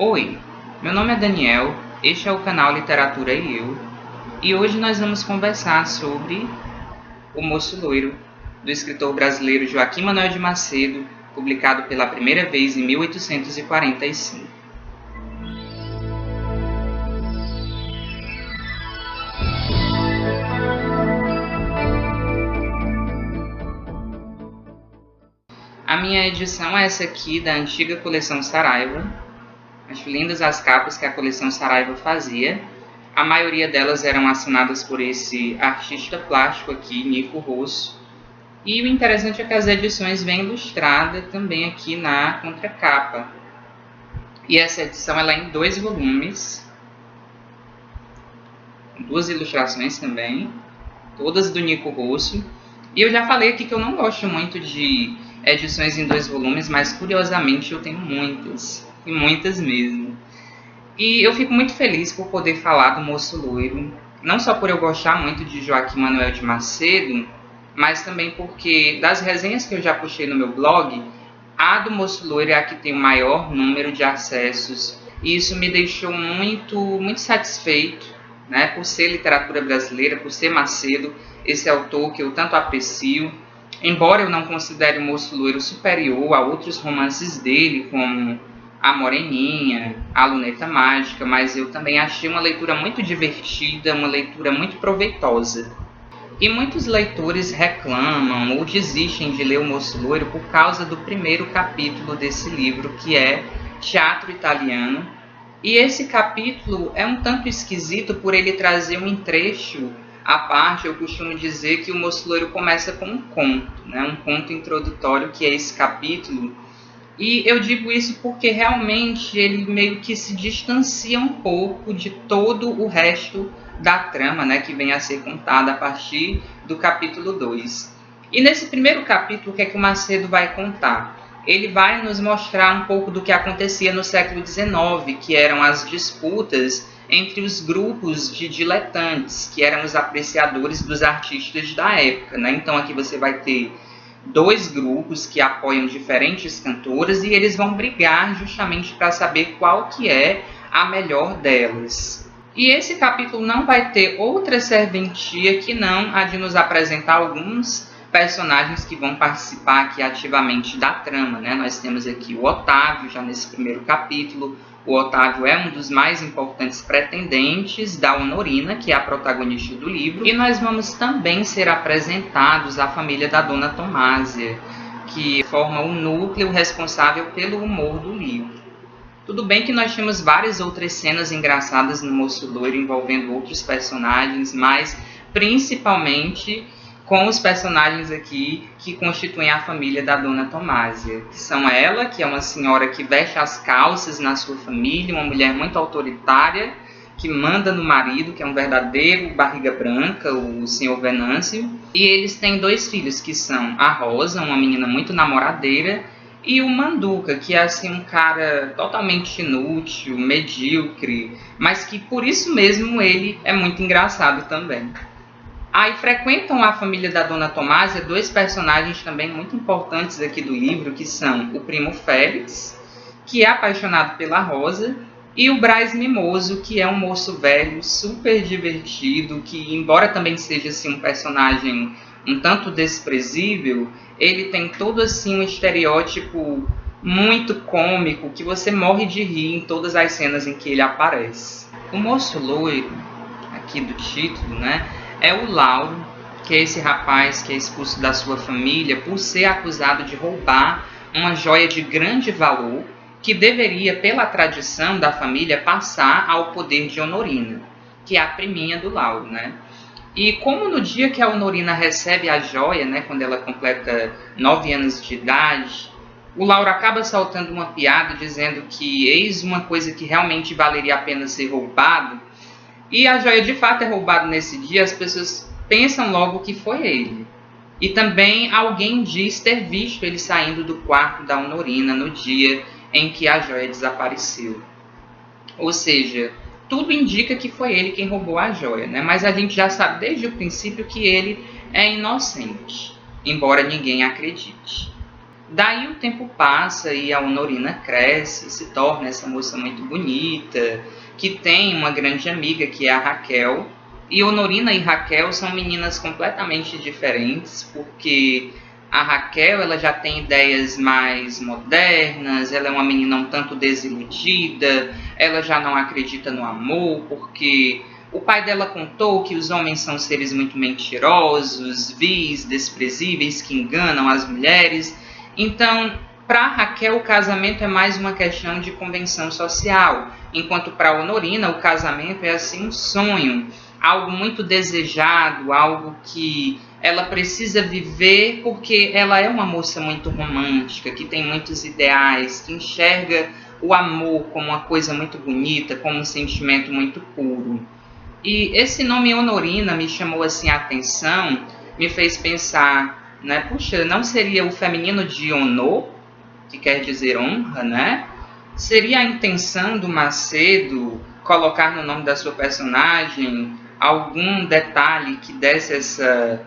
Oi, meu nome é Daniel, este é o canal Literatura e Eu, e hoje nós vamos conversar sobre O Moço Loiro, do escritor brasileiro Joaquim Manoel de Macedo, publicado pela primeira vez em 1845. A minha edição é essa aqui, da antiga coleção Saraiva. Acho lindas as capas que a coleção Saraiva fazia. A maioria delas eram assinadas por esse artista plástico aqui, Nico Rosso. E o interessante é que as edições vêm ilustradas também aqui na contracapa. E essa edição ela é em 2 volumes, com 2 ilustrações também, todas do Nico Rosso. E eu já falei aqui que eu não gosto muito de edições em 2 volumes, mas curiosamente eu tenho muitas, e muitas mesmo. E eu fico muito feliz por poder falar do Moço Loiro, não só por eu gostar muito de Joaquim Manoel de Macedo, mas também porque das resenhas que eu já puxei no meu blog, a do Moço Loiro é a que tem o maior número de acessos, e isso me deixou muito satisfeito, né, por ser literatura brasileira, por ser Macedo, esse autor que eu tanto aprecio. Embora eu não considere o Moço Loiro superior a outros romances dele, como A Moreninha, A Luneta Mágica, mas eu também achei uma leitura muito divertida, uma leitura muito proveitosa. E muitos leitores reclamam ou desistem de ler o Moço Loiro por causa do primeiro capítulo desse livro, que é Teatro Italiano. E esse capítulo é um tanto esquisito por ele trazer um trecho à parte. Eu costumo dizer que o Moço Loiro começa com um conto, né? Um conto introdutório, que é esse capítulo. E eu digo isso porque realmente ele meio que se distancia um pouco de todo o resto da trama, né, que vem a ser contada a partir do capítulo 2. E nesse primeiro capítulo, o que é que o Macedo vai contar? Ele vai nos mostrar um pouco do que acontecia no século XIX, que eram as disputas entre os grupos de diletantes, que eram os apreciadores dos artistas da época, né? Então aqui você vai ter 2 grupos que apoiam diferentes cantoras e eles vão brigar justamente para saber qual que é a melhor delas. E esse capítulo não vai ter outra serventia que não a de nos apresentar alguns personagens que vão participar aqui ativamente da trama, né? Nós temos aqui o Otávio, já nesse primeiro capítulo. O Otávio é um dos mais importantes pretendentes da Honorina, que é a protagonista do livro. E nós vamos também ser apresentados à família da Dona Tomásia, que forma o núcleo responsável pelo humor do livro. Tudo bem que nós temos várias outras cenas engraçadas no Moço Loiro envolvendo outros personagens, mas principalmente com os personagens aqui que constituem a família da Dona Tomásia, que são ela, que é uma senhora que veste as calças na sua família, uma mulher muito autoritária, que manda no marido, que é um verdadeiro barriga branca, o senhor Venâncio. E eles têm 2 filhos, que são a Rosa, uma menina muito namoradeira, e o Manduca, que é assim um cara totalmente inútil, medíocre, mas que por isso mesmo ele é muito engraçado também. Aí frequentam a família da Dona Tomásia 2 personagens também muito importantes aqui do livro, que são o primo Félix, que é apaixonado pela Rosa, e o Brás Mimoso, que é um moço velho, super divertido, que embora também seja assim, um personagem um tanto desprezível, ele tem todo assim um estereótipo muito cômico, que você morre de rir em todas as cenas em que ele aparece. O Moço Loiro, aqui do título, né, é o Lauro, que é esse rapaz que é expulso da sua família por ser acusado de roubar uma joia de grande valor que deveria, pela tradição da família, passar ao poder de Honorina, que é a priminha do Lauro, né? E como no dia que a Honorina recebe a joia, né, quando ela completa 9 anos de idade, o Lauro acaba soltando uma piada dizendo que eis uma coisa que realmente valeria a pena ser roubado, e a joia de fato é roubada nesse dia, as pessoas pensam logo que foi ele. E também alguém diz ter visto ele saindo do quarto da Honorina no dia em que a joia desapareceu. Ou seja, tudo indica que foi ele quem roubou a joia, né? Mas a gente já sabe desde o princípio que ele é inocente, embora ninguém acredite. Daí o tempo passa e a Honorina cresce, se torna essa moça muito bonita, que tem uma grande amiga que é a Raquel. E Honorina e Raquel são meninas completamente diferentes, porque a Raquel ela já tem ideias mais modernas, ela é uma menina um tanto desiludida, ela já não acredita no amor, porque o pai dela contou que os homens são seres muito mentirosos, vis, desprezíveis, que enganam as mulheres. Então, para Raquel, o casamento é mais uma questão de convenção social, enquanto para Honorina o casamento é assim um sonho, algo muito desejado, algo que ela precisa viver porque ela é uma moça muito romântica, que tem muitos ideais, que enxerga o amor como uma coisa muito bonita, como um sentimento muito puro. E esse nome Honorina me chamou assim a atenção, me fez pensar, né? Puxa, não seria o feminino de honor, que quer dizer honra, né? Seria a intenção do Macedo colocar no nome da sua personagem algum detalhe que desse essa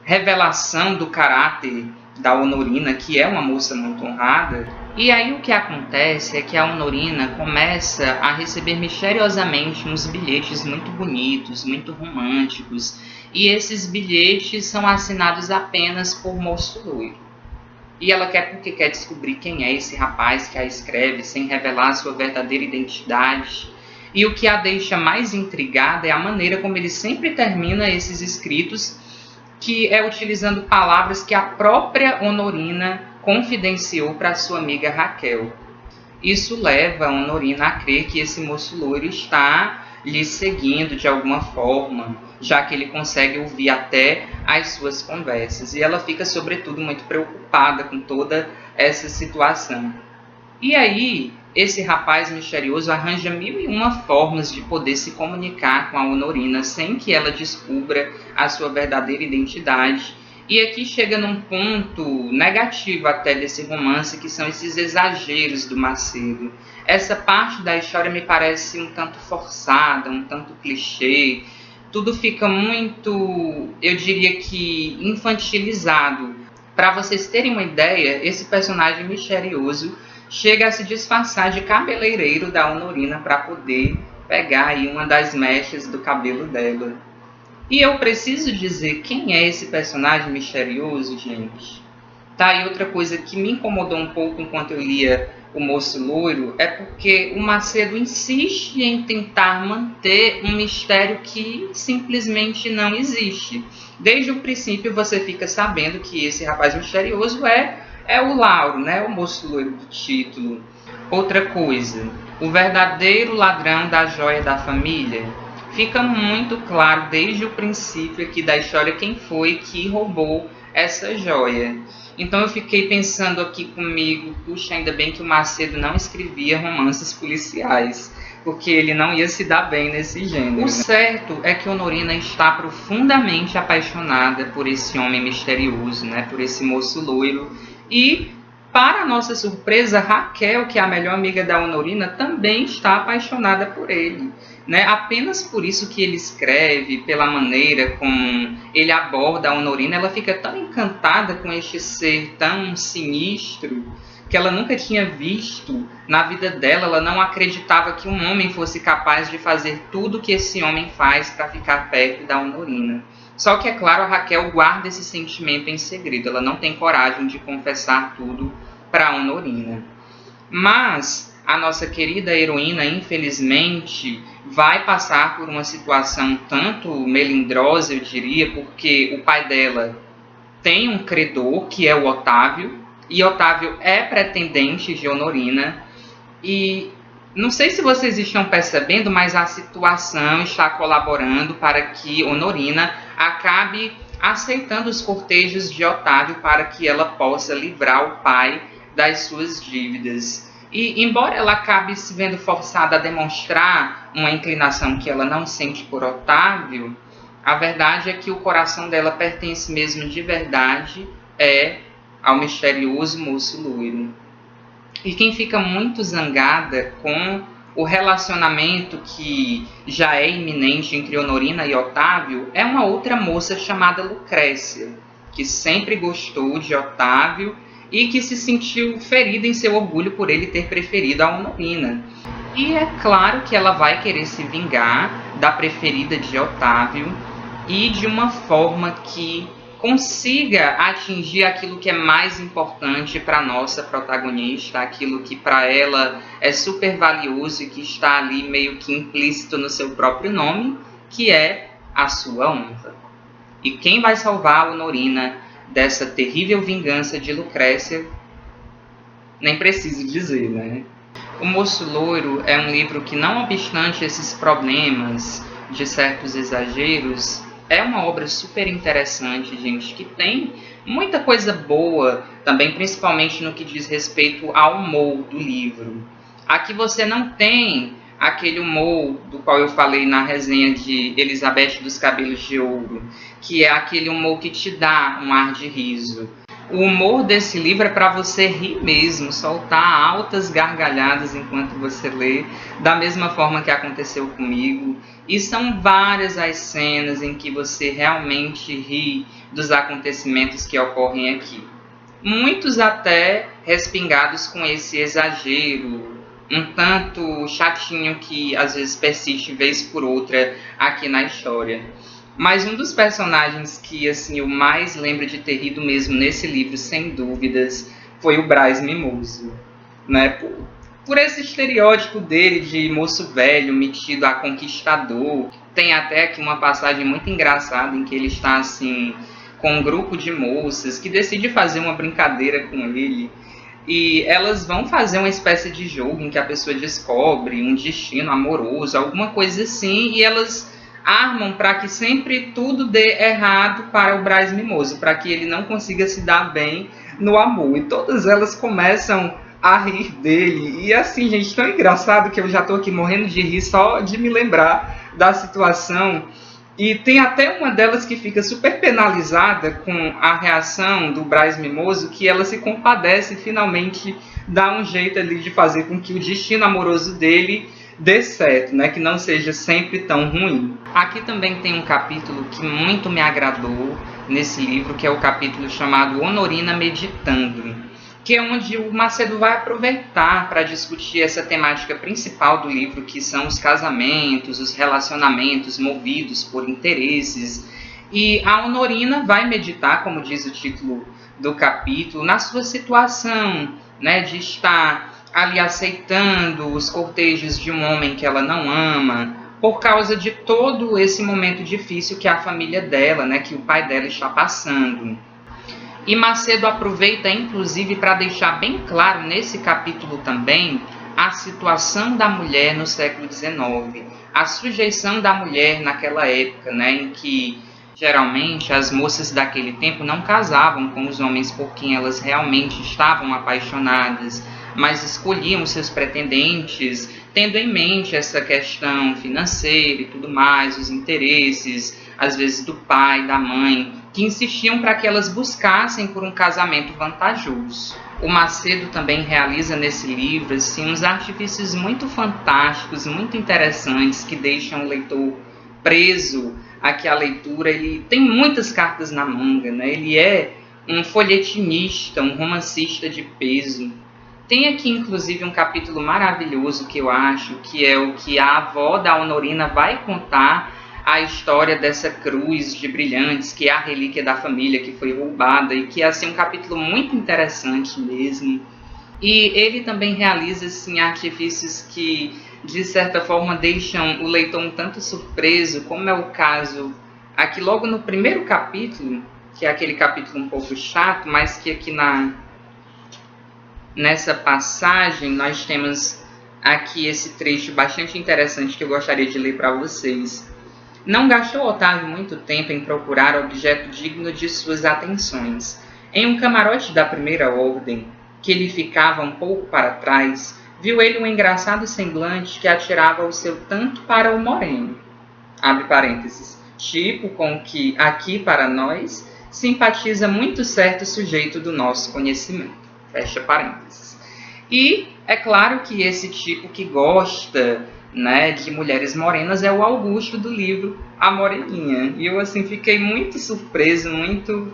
revelação do caráter da Honorina, que é uma moça muito honrada? E aí o que acontece é que a Honorina começa a receber misteriosamente uns bilhetes muito bonitos, muito românticos, e esses bilhetes são assinados apenas por Moço Loiro. E ela quer porque quer descobrir quem é esse rapaz que a escreve, sem revelar sua verdadeira identidade. E o que a deixa mais intrigada é a maneira como ele sempre termina esses escritos, que é utilizando palavras que a própria Honorina confidenciou para sua amiga Raquel. Isso leva a Honorina a crer que esse moço loiro está lhe seguindo de alguma forma, já que ele consegue ouvir até as suas conversas. E ela fica, sobretudo, muito preocupada com toda essa situação. E aí, esse rapaz misterioso arranja 1001 formas de poder se comunicar com a Honorina sem que ela descubra a sua verdadeira identidade. E aqui chega num ponto negativo até desse romance, que são esses exageros do Macedo. Essa parte da história me parece um tanto forçada, um tanto clichê. Tudo fica muito, eu diria que, infantilizado. Para vocês terem uma ideia, esse personagem misterioso chega a se disfarçar de cabeleireiro da Honorina para poder pegar aí uma das mechas do cabelo dela. E eu preciso dizer quem é esse personagem misterioso, gente. Tá, e outra coisa que me incomodou um pouco enquanto eu lia O Moço Loiro é porque o Macedo insiste em tentar manter um mistério que simplesmente não existe. Desde o princípio você fica sabendo que esse rapaz misterioso é o Lauro, né? O moço loiro do título. Outra coisa, o verdadeiro ladrão da joia da família. Fica muito claro desde o princípio aqui da história quem foi que roubou essa joia. Então eu fiquei pensando aqui comigo, puxa, ainda bem que o Macedo não escrevia romances policiais, porque ele não ia se dar bem nesse gênero. O certo é que Honorina está profundamente apaixonada por esse homem misterioso, né? Por esse moço loiro. E, para nossa surpresa, Raquel, que é a melhor amiga da Honorina, também está apaixonada por ele. Né? Apenas por isso que ele escreve, pela maneira como ele aborda a Honorina, ela fica tão encantada com este ser tão sinistro que ela nunca tinha visto na vida dela. Ela não acreditava que um homem fosse capaz de fazer tudo que esse homem faz para ficar perto da Honorina. Só que, é claro, a Raquel guarda esse sentimento em segredo. Ela não tem coragem de confessar tudo para a Honorina. Mas a nossa querida heroína, infelizmente, vai passar por uma situação tanto melindrosa, eu diria, porque o pai dela tem um credor, que é o Otávio, e Otávio é pretendente de Honorina. E não sei se vocês estão percebendo, mas a situação está colaborando para que Honorina acabe aceitando os cortejos de Otávio para que ela possa livrar o pai das suas dívidas. E embora ela acabe se vendo forçada a demonstrar uma inclinação que ela não sente por Otávio, a verdade é que o coração dela pertence mesmo de verdade ao misterioso moço loiro. E quem fica muito zangada com o relacionamento que já é iminente entre Honorina e Otávio é uma outra moça chamada Lucrécia, que sempre gostou de Otávio e que se sentiu ferida em seu orgulho por ele ter preferido a Honorina. E é claro que ela vai querer se vingar da preferida de Otávio e de uma forma que consiga atingir aquilo que é mais importante para a nossa protagonista, aquilo que para ela é super valioso e que está ali meio que implícito no seu próprio nome, que é a sua honra. E quem vai salvar a Honorina dessa terrível vingança de Lucrécia, nem preciso dizer, né? O Moço Loiro é um livro que, não obstante esses problemas de certos exageros, é uma obra super interessante, gente, que tem muita coisa boa também, principalmente no que diz respeito ao humor do livro. Aqui você não tem aquele humor do qual eu falei na resenha de Elizabeth dos Cabelos de Ouro, que é aquele humor que te dá um ar de riso. O humor desse livro é para você rir mesmo, soltar altas gargalhadas enquanto você lê, da mesma forma que aconteceu comigo. E são várias as cenas em que você realmente ri dos acontecimentos que ocorrem aqui. Muitos até respingados com esse exagero, um tanto chatinho que às vezes persiste vez por outra aqui na história. Mas um dos personagens que assim, eu mais lembro de ter rido mesmo nesse livro, sem dúvidas, foi o Brás Mimoso. Né? Por esse estereótipo dele de moço velho, metido a conquistador. Tem até aqui uma passagem muito engraçada em que ele está assim, com um grupo de moças que decide fazer uma brincadeira com ele. E elas vão fazer uma espécie de jogo em que a pessoa descobre um destino amoroso, alguma coisa assim, e elas armam para que sempre tudo dê errado para o Brás Mimoso, para que ele não consiga se dar bem no amor. E todas elas começam a rir dele. E assim, gente, tão engraçado que eu já estou aqui morrendo de rir só de me lembrar da situação. E tem até uma delas que fica super penalizada com a reação do Brás Mimoso, que ela se compadece e finalmente dá um jeito ali de fazer com que o destino amoroso dele dê certo, né? Que não seja sempre tão ruim. Aqui também tem um capítulo que muito me agradou nesse livro, que é o capítulo chamado Honorina Meditando, que é onde o Macedo vai aproveitar para discutir essa temática principal do livro, que são os casamentos, os relacionamentos movidos por interesses. E a Honorina vai meditar, como diz o título do capítulo, na sua situação, né, de estar ali aceitando os cortejos de um homem que ela não ama, por causa de todo esse momento difícil que a família dela, né, que o pai dela está passando. E Macedo aproveita, inclusive, para deixar bem claro nesse capítulo também a situação da mulher no século XIX, a sujeição da mulher naquela época, né, em que geralmente as moças daquele tempo não casavam com os homens por quem elas realmente estavam apaixonadas, mas escolhiam seus pretendentes, tendo em mente essa questão financeira e tudo mais, os interesses, às vezes do pai, da mãe, que insistiam para que elas buscassem por um casamento vantajoso. O Macedo também realiza nesse livro assim, uns artifícios muito fantásticos, muito interessantes, que deixam o leitor preso aqui à leitura. Ele tem muitas cartas na manga, né? Ele é um folhetinista, um romancista de peso. Tem aqui, inclusive, um capítulo maravilhoso que eu acho, que é o que a avó da Honorina vai contar a história dessa cruz de brilhantes, que é a relíquia da família que foi roubada, e que é assim, um capítulo muito interessante mesmo. E ele também realiza assim, artifícios que, de certa forma, deixam o leitor um tanto surpreso, como é o caso aqui logo no primeiro capítulo, que é aquele capítulo um pouco chato, mas que aqui nessa passagem nós temos aqui esse trecho bastante interessante que eu gostaria de ler para vocês. Não gastou Otávio muito tempo em procurar objeto digno de suas atenções. Em um camarote da primeira ordem, que lhe ficava um pouco para trás, viu ele um engraçado semblante que atirava o seu tanto para o moreno, abre parênteses, tipo com que, aqui para nós, simpatiza muito certo sujeito do nosso conhecimento, fecha parênteses. E é claro que esse tipo que gosta, né, de mulheres morenas é o Augusto do livro A Moreninha. E eu assim fiquei muito surpreso, muito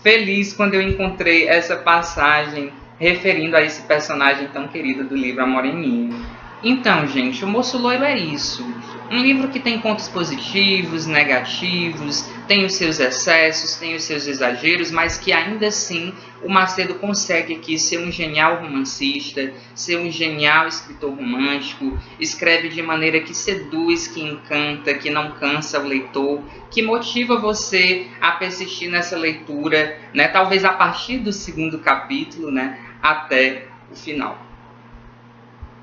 feliz quando eu encontrei essa passagem referindo a esse personagem tão querido do livro A Moreninha. Então, gente, O Moço Loiro é isso. Um livro que tem pontos positivos, negativos, tem os seus excessos, tem os seus exageros, mas que ainda assim o Macedo consegue aqui ser um genial romancista, ser um genial escritor romântico, escreve de maneira que seduz, que encanta, que não cansa o leitor, que motiva você a persistir nessa leitura, né? Talvez a partir do segundo capítulo, né? Até o final.